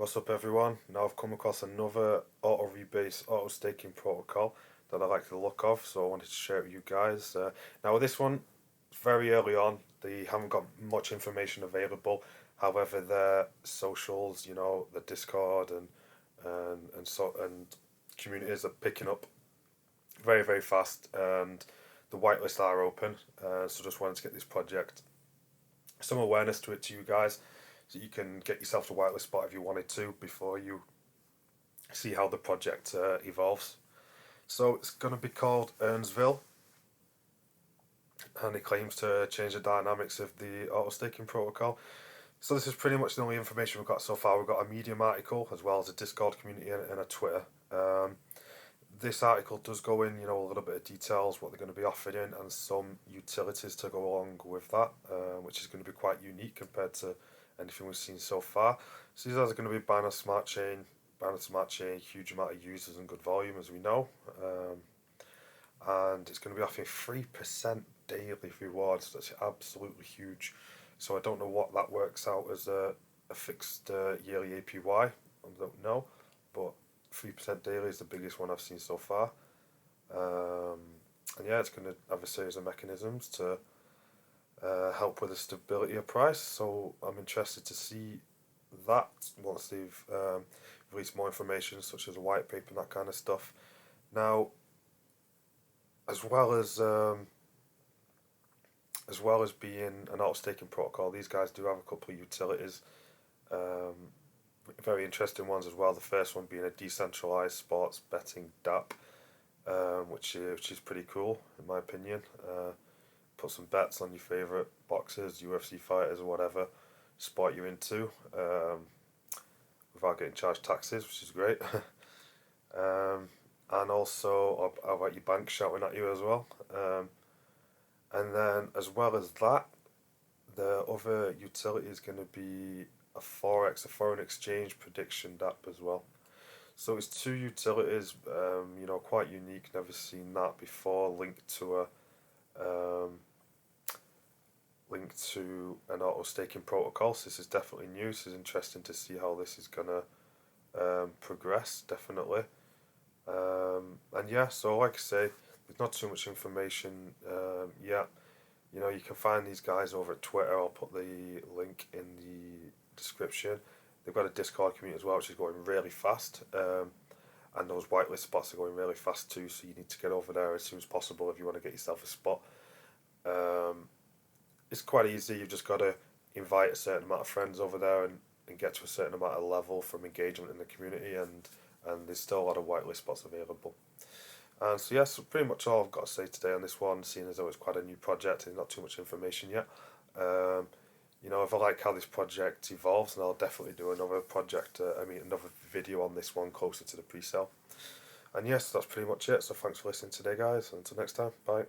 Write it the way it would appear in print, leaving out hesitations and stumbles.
What's up everyone? Now I've come across another Auto-Rebase auto-staking protocol that I like the look of, so I wanted to share it with you guys. Now with this one, it's very early on, they haven't got much information available. However, their socials, the Discord and communities are picking up very, very fast, and the whitelists are open. So just wanted to get this project some awareness to you guys, so you can get yourself a whitelist spot if you wanted to before you see how the project evolves. So it's going to be called Earnville, and it claims to change the dynamics of the auto staking protocol. So this is pretty much the only information we've got so far. We've got a Medium article as well as a Discord community and a Twitter. This article does go in, a little bit of details, what they're going to be offering, and some utilities to go along with that, which is going to be quite unique compared to anything we've seen so far. So these are going to be Binance Smart Chain, huge amount of users and good volume, as we know. And it's going to be offering 3% daily rewards. That's absolutely huge. So I don't know what that works out as a fixed yearly APY. I don't know, but 3% daily is the biggest one I've seen so far. And yeah, it's going to have a series of mechanisms to help with the stability of price. So I'm interested to see that once they've released more information, such as a white paper and that kind of stuff. Now, as well as being an auto-staking protocol, these guys do have a couple of utilities, very interesting ones as well. The first one being a decentralized sports betting DApp, which is pretty cool in my opinion. Put some bets on your favourite boxers, UFC fighters or whatever sport you're into, without getting charged taxes, which is great. And also about your bank shouting at you as well. And then as well as that, the other utility is going to be a foreign exchange prediction DApp as well. So it's two utilities, quite unique, never seen that before, linked to an auto staking protocol. So this is definitely new. This is interesting to see how this is gonna progress, definitely. And yeah, so like I say, there's not too much information yet. You can find these guys over at Twitter. I'll put the link in the description. They've got a Discord community as well, which is going really fast. And those whitelist spots are going really fast too, so you need to get over there as soon as possible if you want to get yourself a spot. It's quite easy. You've just got to invite a certain amount of friends over there and get to a certain amount of level from engagement in the community, and there's still a lot of whitelist spots available. And so yes, pretty much all I've got to say today on this one, seeing as though it's quite a new project and not too much information yet. If I like how this project evolves, then I'll definitely do another another video on this one closer to the pre-sale. And yes, that's pretty much it. So thanks for listening today, guys. Until next time, bye.